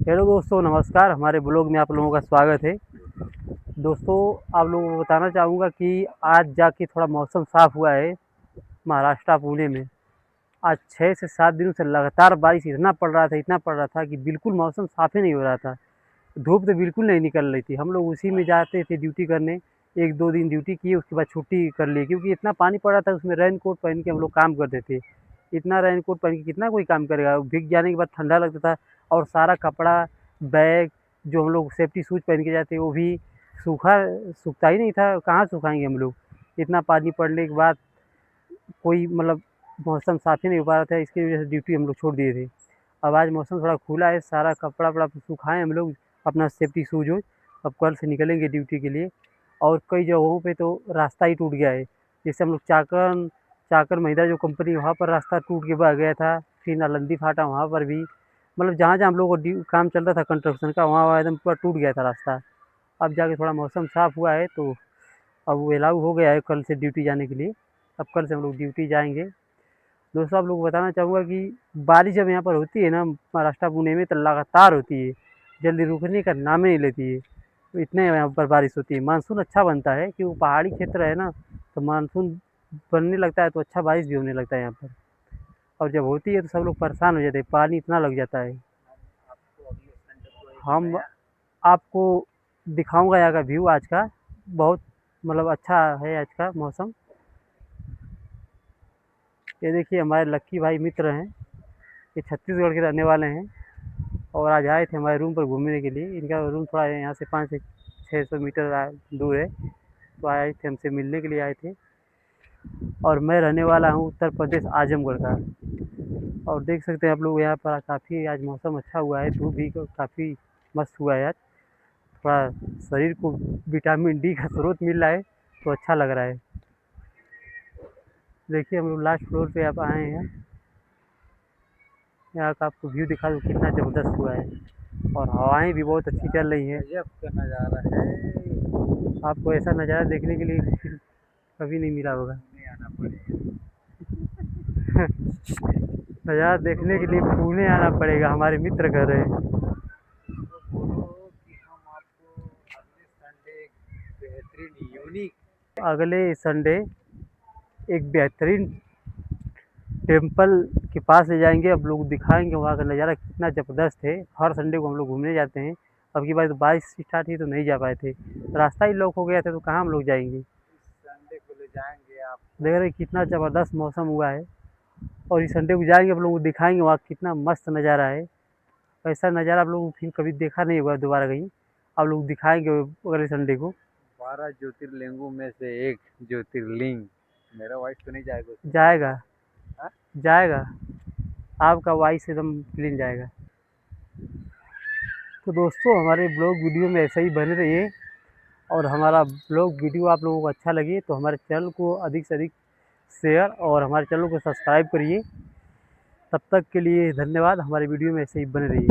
Hello दोस्तों, नमस्कार। हमारे ब्लॉग में आप लोगों का स्वागत है। दोस्तों, आप लोगों को बताना चाहूँगा कि आज जाके थोड़ा मौसम साफ़ हुआ है महाराष्ट्र पुणे में। आज 6 से 7 दिनों से लगातार बारिश इतना पड़ रहा था कि बिल्कुल मौसम साफ़ ही नहीं हो रहा था। धूप तो बिल्कुल नहीं निकल रही थी। हम लोग उसी में जाते थे ड्यूटी करने। 1-2 दिन ड्यूटी किए, उसके बाद छुट्टी कर ली क्योंकि इतना पानी पड़ रहा था, उसमें रेन कोट पहन के हम लोग काम करते थे। इतना रेन कोट पहन के कितना कोई काम करेगा? भीग जाने के बाद ठंडा लगता था और सारा कपड़ा, बैग जो हम लोग सेफ्टी शूज़ पहन के जाते वो भी सूखता ही नहीं था। कहाँ सुखाएँगे हम लोग? इतना पानी पड़ने के बाद कोई मतलब मौसम साफ़ ही नहीं हो पा रहा था, इसकी वजह से ड्यूटी हम लोग छोड़ दिए थे। अब आज मौसम थोड़ा खुला है, सारा कपड़ा-वपड़ा सुखाए हम लोग, अपना सेफ्टी शूज़ वूज़। अब कल से निकलेंगे ड्यूटी के लिए। और कई जगहों पे तो रास्ता ही टूट गया है। जैसे हम लोग चाकर महिंद्रा जो कंपनी है वहाँ पर रास्ता टूट के बह गया था। फिर नालंदी फाटा वहाँ पर भी, मतलब जहाँ-जहाँ हम लोगों को काम चल रहा था कंस्ट्रक्शन का, वहाँ-वहाँ एकदम पूरा टूट गया था रास्ता। अब जाके थोड़ा मौसम साफ़ हुआ है तो अब वो अलाउ हो गया है कल से ड्यूटी जाने के लिए। अब कल से हम लोग ड्यूटी जाएँगे। दोस्तों, आप लोगों को बताना चाहूँगा कि बारिश जब यहाँ पर होती है ना महाराष्ट्र पुणे में, तो लगातार होती है, जल्दी रुकने का नाम ही नहीं लेती है। तो इतने यहाँ पर बारिश होती है। मानसून अच्छा बनता है कि वो पहाड़ी क्षेत्र है ना, तो मानसून बनने लगता है तो अच्छा बारिश भी होने लगता है यहाँ पर। और जब होती है तो सब लोग परेशान हो जाते हैं, पानी इतना लग जाता है। हम आपको दिखाऊँगा यहाँ का व्यू आज का, बहुत मतलब अच्छा है आज का मौसम। ये देखिए हमारे लक्की भाई मित्र हैं, ये छत्तीसगढ़ के रहने वाले हैं और आज आए थे हमारे रूम पर घूमने के लिए। इनका रूम थोड़ा यहाँ से 5 से 600 मीटर दूर है, तो आए थे, हमसे मिलने के लिए आए थे। और मैं रहने वाला हूँ उत्तर प्रदेश आजमगढ़ का। और देख सकते हैं आप लोग यहाँ पर काफ़ी आज मौसम अच्छा हुआ है, धूप भी काफ़ी मस्त हुआ है आज। थोड़ा शरीर को विटामिन डी का स्रोत मिल रहा है तो अच्छा लग रहा है। देखिए हम लोग लास्ट फ्लोर पे अब आए हैं। यहाँ का आपको व्यू दिखा दूँ कितना ज़बरदस्त हुआ है और हवाएं भी बहुत अच्छी चल रही हैं। गजब का नज़ारा है। आपको ऐसा नज़ारा देखने के लिए फिर कभी नहीं मिला होगा। घूमने आना पड़ेगा। नज़ारा देखने के लिए पुणे आना पड़ेगा, हमारे मित्र कह रहे हैं। उसको बोलो कि हम आपको अगले संडे एक बेहतरीन यूनिक अगले संडे एक बेहतरीन टेम्पल के पास ले जाएंगे, अब लोग दिखाएंगे वहाँ का नज़ारा कितना ज़बरदस्त है। हर संडे को हम लोग घूमने जाते हैं। अब की बार तो बारिश स्टार्ट हुई तो नहीं जा पाए थे, रास्ता ही लॉक हो गया था तो कहाँ हम लोग जाएंगे। इस संडे को ले जाएंगे देख आपको। रहे हैं कितना ज़बरदस्त मौसम हुआ है और इस संडे को जाएंगे, आप लोग को दिखाएंगे वहाँ कितना मस्त नज़ारा है। ऐसा नज़ारा आप लोगों को फिर कभी देखा नहीं होगा दोबारा कहीं। आप लोग दिखाएंगे अगले संडे को। 12 ज्योतिर्लिंगों में से एक ज्योतिर्लिंग। मेरा वाइफ तो नहीं जाएगा उसमें? जाएगा, हाँ? जाएगा, आपका वॉइस एकदम क्लीन जाएगा। तो दोस्तों, हमारे ब्लॉग वीडियो में ऐसे ही बने रहिए और हमारा ब्लॉग वीडियो आप लोगों को अच्छा लगे तो हमारे चैनल को अधिक से अधिक शेयर और हमारे चैनल को सब्सक्राइब करिए। तब तक के लिए धन्यवाद। हमारे वीडियो में ऐसे ही बने रहिए।